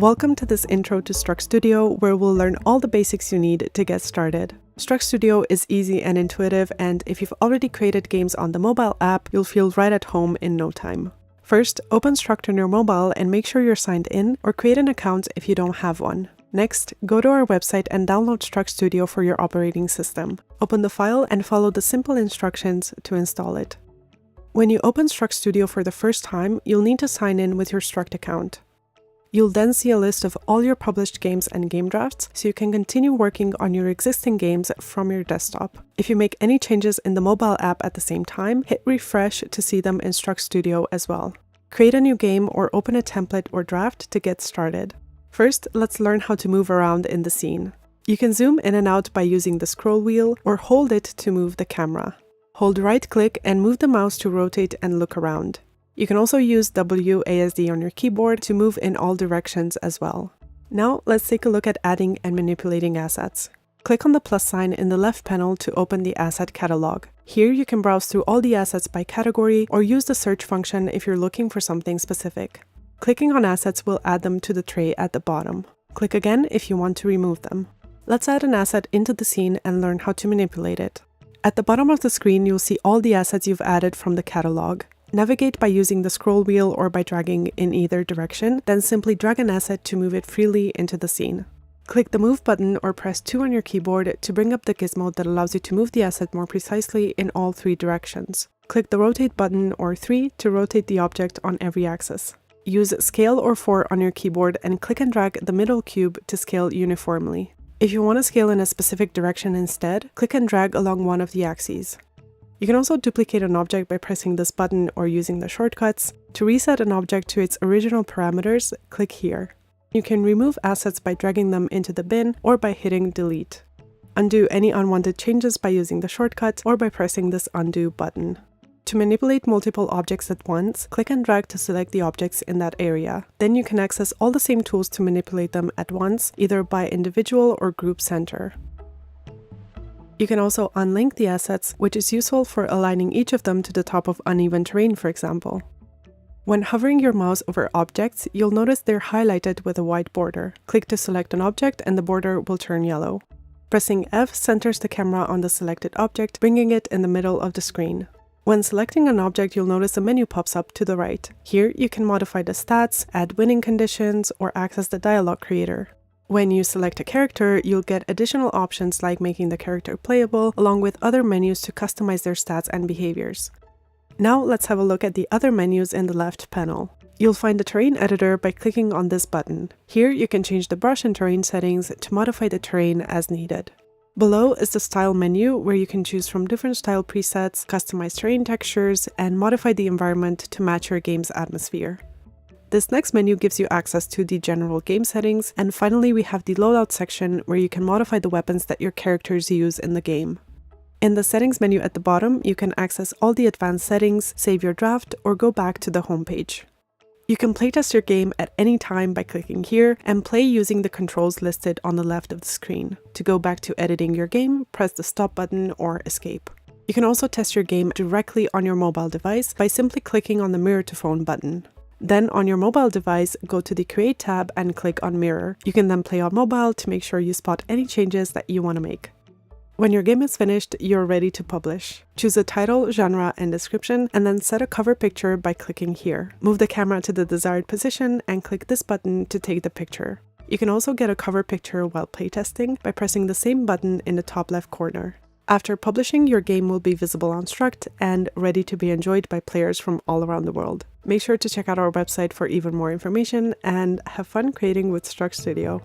Welcome to this intro to Struct Studio, where we'll learn all the basics you need to get started. Struct Studio is easy and intuitive, and if you've already created games on the mobile app, you'll feel right at home in no time. First, open Struct on your mobile and make sure you're signed in, or create an account if you don't have one. Next, go to our website and download Struct Studio for your operating system. Open the file and follow the simple instructions to install it. When you open Struct Studio for the first time, you'll need to sign in with your Struct account. You'll then see a list of all your published games and game drafts, so you can continue working on your existing games from your desktop. If you make any changes in the mobile app at the same time, hit refresh to see them in Struct Studio as well. Create a new game or open a template or draft to get started. First, let's learn how to move around in the scene. You can zoom in and out by using the scroll wheel or hold it to move the camera. Hold right-click and move the mouse to rotate and look around. You can also use WASD on your keyboard to move in all directions as well. Now, let's take a look at adding and manipulating assets. Click on the plus sign in the left panel to open the asset catalog. Here you can browse through all the assets by category or use the search function if you're looking for something specific. Clicking on assets will add them to the tray at the bottom. Click again if you want to remove them. Let's add an asset into the scene and learn how to manipulate it. At the bottom of the screen, you'll see all the assets you've added from the catalog. Navigate by using the scroll wheel or by dragging in either direction, then simply drag an asset to move it freely into the scene. Click the Move button or press 2 on your keyboard to bring up the gizmo that allows you to move the asset more precisely in all 3 directions. Click the Rotate button or 3 to rotate the object on every axis. Use Scale or 4 on your keyboard and click and drag the middle cube to scale uniformly. If you want to scale in a specific direction instead, click and drag along one of the axes. You can also duplicate an object by pressing this button or using the shortcuts. To reset an object to its original parameters, click here. You can remove assets by dragging them into the bin or by hitting delete. Undo any unwanted changes by using the shortcut or by pressing this undo button. To manipulate multiple objects at once, click and drag to select the objects in that area. Then you can access all the same tools to manipulate them at once, either by individual or group center. You can also unlink the assets, which is useful for aligning each of them to the top of uneven terrain, for example. When hovering your mouse over objects, you'll notice they're highlighted with a white border. Click to select an object and the border will turn yellow. Pressing F centers the camera on the selected object, bringing it in the middle of the screen. When selecting an object, you'll notice a menu pops up to the right. Here, you can modify the stats, add winning conditions, or access the dialogue creator. When you select a character, you'll get additional options like making the character playable, along with other menus to customize their stats and behaviors. Now, let's have a look at the other menus in the left panel. You'll find the terrain editor by clicking on this button. Here, you can change the brush and terrain settings to modify the terrain as needed. Below is the Style menu, where you can choose from different style presets, customize terrain textures, and modify the environment to match your game's atmosphere. This next menu gives you access to the general game settings, and finally we have the loadout section, where you can modify the weapons that your characters use in the game. In the settings menu at the bottom, you can access all the advanced settings, save your draft, or go back to the home page. You can playtest your game at any time by clicking here and play using the controls listed on the left of the screen. To go back to editing your game, press the stop button or escape. You can also test your game directly on your mobile device by simply clicking on the Mirror to Phone button. Then on your mobile device, go to the Create tab and click on Mirror. You can then play on mobile to make sure you spot any changes that you want to make. When your game is finished, you're ready to publish. Choose a title, genre, and description, and then set a cover picture by clicking here. Move the camera to the desired position and click this button to take the picture. You can also get a cover picture while playtesting by pressing the same button in the top left corner. After publishing, your game will be visible on Struct and ready to be enjoyed by players from all around the world. Make sure to check out our website for even more information and have fun creating with Struct Studio.